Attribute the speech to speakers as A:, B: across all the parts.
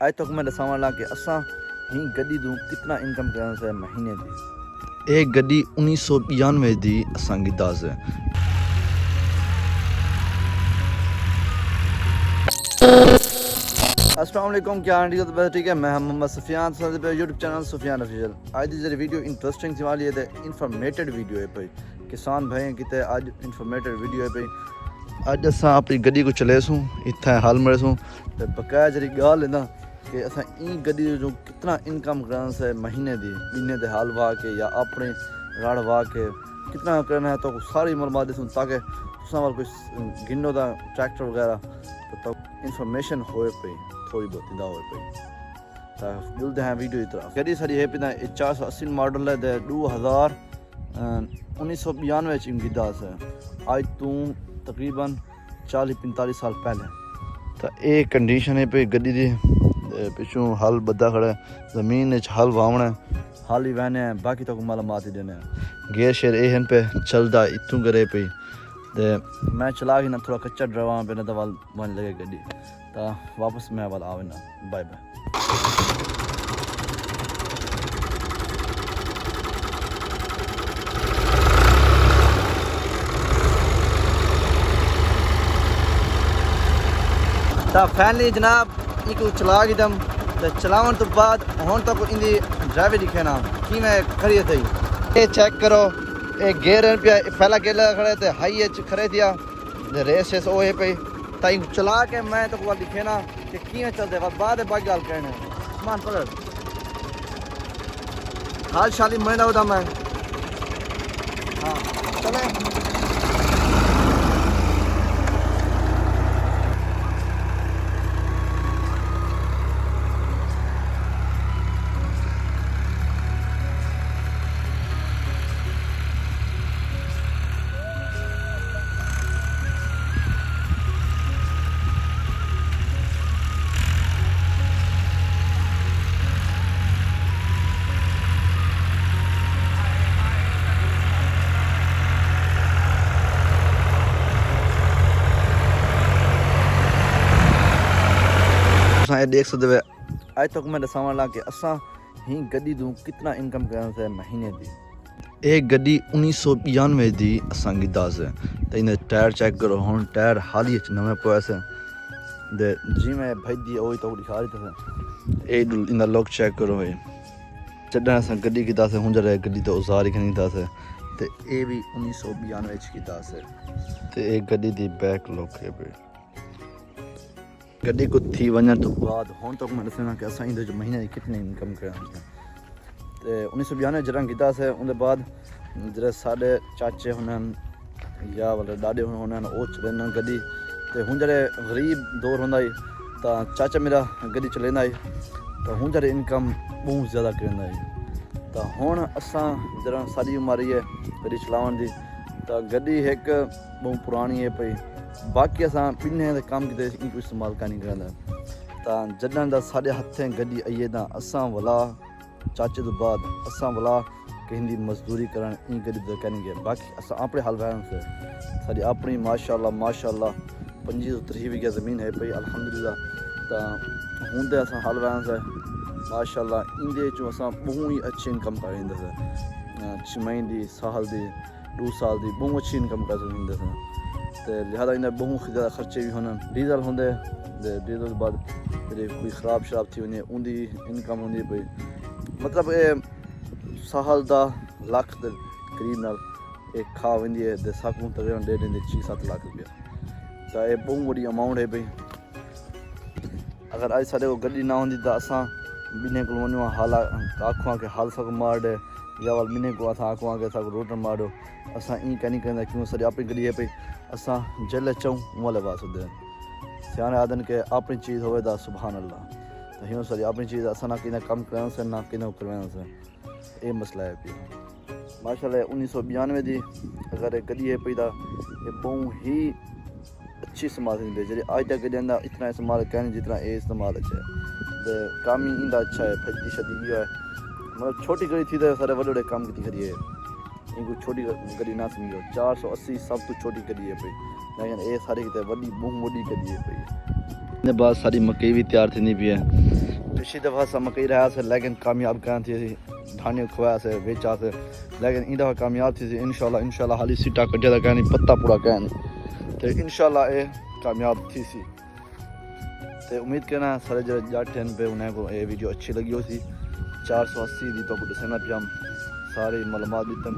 A: आज तक मैं दसावां ला कि असां ही गड्डी दूं कितना इनकम करण से महीने दी। एक गड्डी 1992 दी असां गी दास है। अस्सलाम वालेकुम, क्या हाल है? ठीक है, मैं मोहम्मद सुफियान पे यूट्यूब चैनल सुफियान ऑफिशियल। आज की वीडियो इंटरेस्टिंग सी वाली है ते इन्फॉर्मेटिव वीडियो है भाई। किसान भाई किते आज इन्फॉर्मेटिव वीडियो है भाई। आज असां अपनी गड्डी को चलेसूँ इत्थे हल मरेसूँ ते बकाया जी गाल है ना कि असां ई गड्डी जो कितना इनकम करन से महीने दे हाल वाह के या अपने राड़ वाह के कितना करना है तो सारी मालूमात देसूँ ताकि तुसां वाल कोई गिनो दा ट्रैक्टर वगैरह तो इंफॉर्मेशन होए पे थोड़ी बहुत इंदा होए पे ता जुलते हैं वीडियो की तरफ। गड्डी सारी है पिना 480 मॉडल है दे 2000 1992 इनकी दास है। आज तू तकरीबन 40-45 साल पहले तो ये कंडीशन है पे गड्डी दी। पिछू हल बद्दा खड़ा है, जमीन हल वावना है, हल ही वहने हैं, बाकी तो मालूमात ही देने हैं। गेयर शेयर एहन पे चलदा इतू करे पे ते मैं चला ही ना थोड़ा कच्चा ड्राइवर पे ना तो वाल बन लगे गड्डी तो वापस मैं वाल आवे ना। Bye bye. तो फैनली जनाब इको चला गई दम तो चलावन तो बाद हुन तक इंदी ड्राइवर दिखे ना कि मैं खड़ी थी। ये चेक करो ये गेयर पे पहला गेयर खड़े थे हाई एच खड़े दिया रेस शेस ओ पे ताई चला के मैं तो वो दिखे ना कि किवें चलते बाद बाकी गल कहने मान पकड़ हाल शाली महीना होता मैं हाँ चले। देख सकते हो आज तक मैं दसावां ला कि असां ही गड्डी दूं कितना इनकम करन से महीने दी। एक गड्डी 1992 दी असां गी दास है तो इन टायर चेक करो हुन टायर हाल ही नवे पए से दे जी मैं भाई दी ओही तो दिखा रही था। ए इन लॉक चेक करो है चढ़ा असां गड्डी की दास है हुन जरा गड्डी तो उजार ही खनी दास है ते ए भी 1992 की दास है ते एक गड्डी दी बैक लॉक है पे गड्डी को थी वजन तो बाद हुन तक मैं दसना कि असां इंदे जो महीने कितने इनकम करन ते 1992 जरा कीता से उनके बाद जरा साडे चाचे हुनन या वाले दादे हुनन ओ चलेना गड्डी ते हुन जरे गरीब दौर हुंदा ही ता चाचा मेरा गड्डी चलेंदा ही तो हुन जरे इनकम बहुत ज़्यादा करंदा ही ता हुन असां जरा सारी उम्र है गड्डी चलावन दी ता गड्डी एक बहुत पुरानी है पई बाकी असां पिने दे काम किते इनको इस्तेमाल नहीं करना ता जडन दा साडे हथें गड्डी आइए दा असां वाला चाचे तो बाद असां वाला कहिंदी मजदूरी करन ई गड्डी तो कहनी गया बाकी असां अपने हाल वहन से साडी अपनी माशाल्लाह 25-30 बीघा ज़मीन है पई अल्हम्दुलिल्लाह ता हुंदे असां हाल वहन से माशाल्लाह इंदे चो असां बहुत ही अच्छी इनकम कर इंदे से 6 महीने दी साल दी 2 साल दी बहुत अच्छी इनकम कर इंदे से ते लिहाजा इन बहुत ज़्यादा खर्चे भी होने डीजल होंगे डीजल बाद जे कोई खराब शराब थी वने उनकी इनकम होंगी पई मतलब ये साल दा लख दे करीब नाल एक खा वेंदी है ते साकू तकरीबन दे देंदे 6-7 लाख रुपया तो ये बहुत बड़ी अमाउंट है पई। अगर आज साडे को गड्डी ना होंदी तो असां बिने को वनो हाल आखवां के हाल सक मार दे या वाल बिने को असां आखवां के असां रोटर मारो असां ई कहीं करंदा क्यों सारी अपनी गड्डी है पई असां जल चऊं वाले वास दे सियाने आदन के अपनी चीज़ होवे दा सुभान अल्लाह तो ह्यूं सारी अपनी चीज़ असां ना किना कम करन से ना किना करवान से ये मसला है पे माशाल्लाह 1992 दी अगर एक गड्डी है पई दा ये बहुत ही अच्छी इस्तेमाल थी जे आज तक गड्डी दा इतना इस्तेमाल कहने जितना ये इस्तेमाल अच्छा है ते काम ही इंदा अच्छा है फजी शदी है मतलब छोटी गड्डी थी तो सारे बड़े काम की खड़ी है इनको छोटी गड्डी ना समझो 480 सब तो छोटी गड्डी है पई लेकिन ये सारी किते वड्डी बहुत वड्डी गड्डी है पई। बाद सारी मकई भी तैयार थी पई है पिछली दफ़ा असां मकई रहियासीं लेकिन कामयाब कान थी धानियूं खुआयासीं वेचासीं लेकिन इन दफ़ा कामयाब थी इंशाल्लाह हाली सीटा कढिया था कयानी पत्ता पूरा कयानी तो इंशाल्लाह ये कामयाब थी सी तो उम्मीद करना सारे जो जाट हैं पे उन्हें को ये वीडियो अच्छी लगी हो सी 480 दी तो दसना पिया सारी मालूमात दितन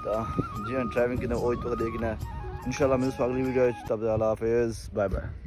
A: तो जी ड्राइविंग की वो तो देखना इंशाल्लाह मिलूं अगली वीडियो तब तक अल्लाह हाफिज़ बाय बाय।